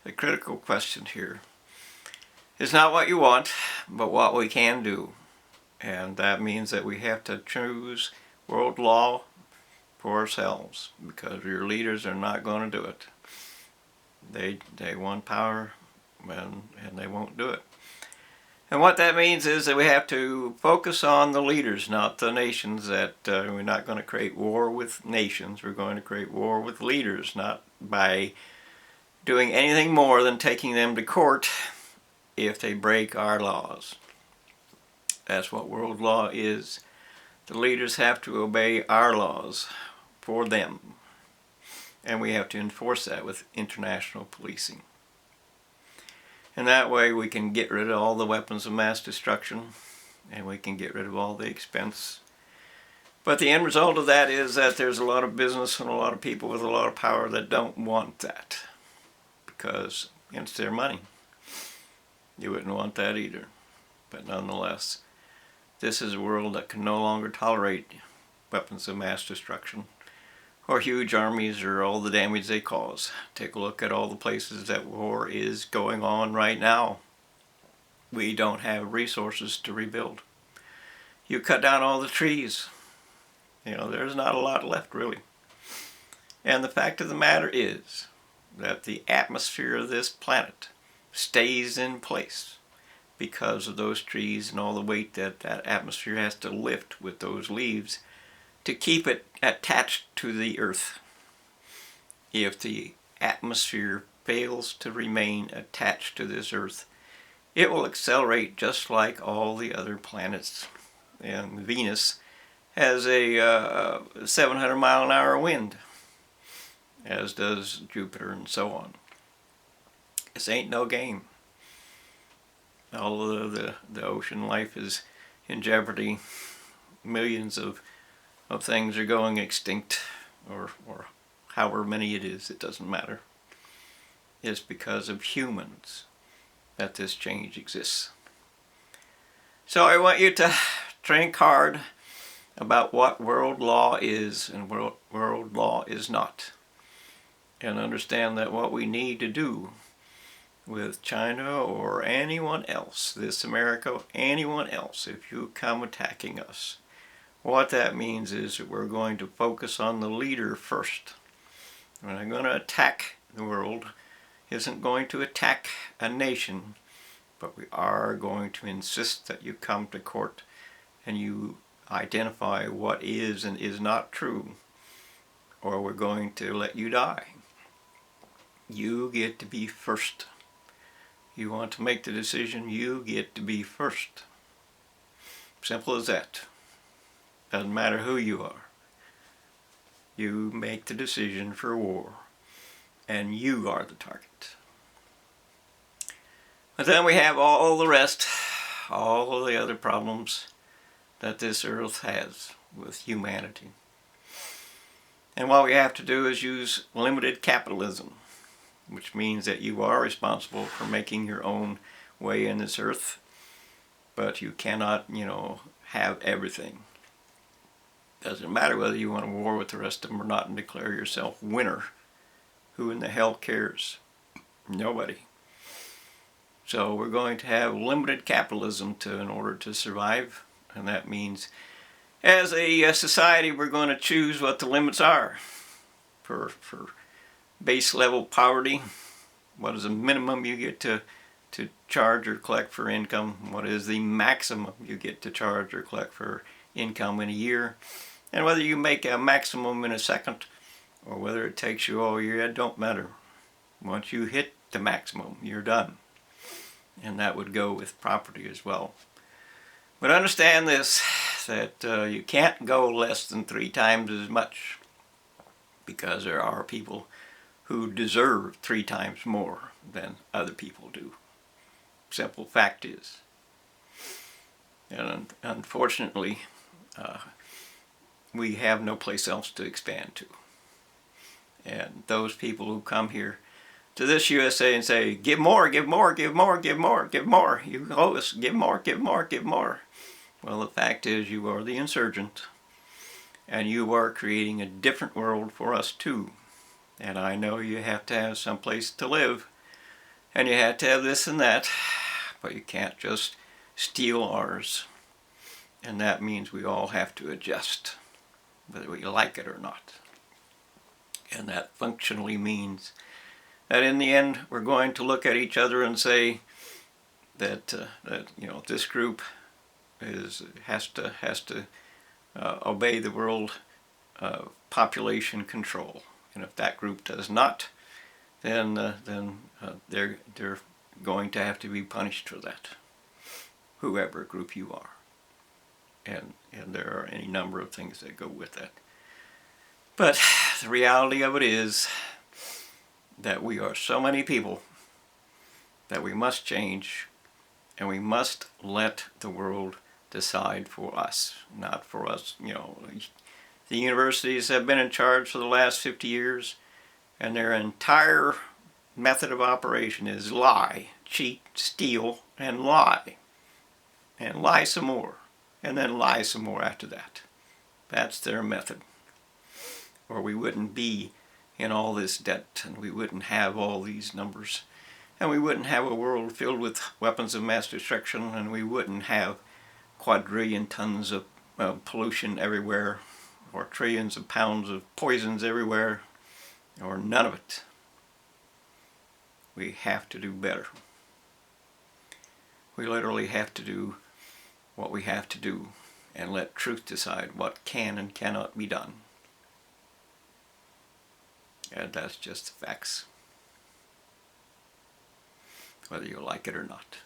The critical question here is not what you want, but what we can do. And that means that we have to choose world law for ourselves, because your leaders are not going to do it. They want power, and they won't do it. And what that means is that we have to focus on the leaders, not the nations. That we're not going to create war with nations. We're going to create war with leaders, not by doing anything more than taking them to court if they break our laws. That's what world law is. The leaders have to obey our laws for them. And we have to enforce that with international policing. And that way we can get rid of all the weapons of mass destruction, and we can get rid of all the expense. But the end result of that is that there's a lot of business and a lot of people with a lot of power that don't want that, because it's their money. You wouldn't want that either. But nonetheless, this is a world that can no longer tolerate weapons of mass destruction, or huge armies, or all the damage they cause. Take a look at all the places that war is going on right now. We don't have resources to rebuild. You cut down all the trees, there's not a lot left really. And the fact of the matter is that the atmosphere of this planet stays in place because of those trees and all the weight that that atmosphere has to lift with those leaves to keep it attached to the earth. If the atmosphere fails to remain attached to this earth, it will accelerate just like all the other planets. And Venus has a 700 mile an hour wind, as does Jupiter and so on. This ain't no game. All of the ocean life is in jeopardy. Millions of things are going extinct, or however many it is, it doesn't matter. It's because of humans that this change exists. So I want you to think hard about what world law is and what world law is not, and understand that what we need to do with China or anyone else, this America, anyone else, if you come attacking us, what that means is that we're going to focus on the leader first. We're not going to attack the world, isn't going to attack a nation, but we are going to insist that you come to court and you identify what is and is not true, or we're going to let you die. You get to be first. You want to make the decision, you get to be first. Simple as that. Doesn't matter who you are. You make the decision for war, and you are the target. But then we have all the rest, all of the other problems that this earth has with humanity. And what we have to do is use limited capitalism, which means that you are responsible for making your own way in this earth, but you cannot, have everything. Doesn't matter whether you want to war with the rest of them or not and declare yourself winner. Who in the hell cares? Nobody. So we're going to have limited capitalism in order to survive, and that means as a society we're going to choose what the limits are for base level poverty. What is the minimum you get to charge or collect for income? What is the maximum you get to charge or collect for income in a year? And whether you make a maximum in a second or whether it takes you all year, it don't matter. Once you hit the maximum, you're done. And that would go with property as well. But understand this, that you can't go less than 3 times as much, because there are people who deserve 3 times more than other people do. Simple fact is. And unfortunately, we have no place else to expand to. And those people who come here to this USA and say, give more, give more, give more, give more, give more. You owe us, give more, give more, give more. Well, the fact is you are the insurgent, and you are creating a different world for us too. And I know you have to have some place to live, and you have to have this and that, but you can't just steal ours. And that means we all have to adjust, whether we like it or not. And that functionally means that in the end we're going to look at each other and say that this group has to obey the world population control, and if that group does not, then they're going to have to be punished for that, whoever group you are. And there are any number of things that go with that. But the reality of it is that we are so many people that we must change, and we must let the world decide for us, not for us. The universities have been in charge for the last 50 years, and their entire method of operation is lie, cheat, steal, and lie. And lie some more, and then lie some more after that. That's their method. Or we wouldn't be in all this debt, and we wouldn't have all these numbers, and we wouldn't have a world filled with weapons of mass destruction, and we wouldn't have quadrillion tons of pollution everywhere, or trillions of pounds of poisons everywhere, or none of it. We have to do better. We literally have to do what we have to do and let truth decide what can and cannot be done. And that's just the facts, whether you like it or not.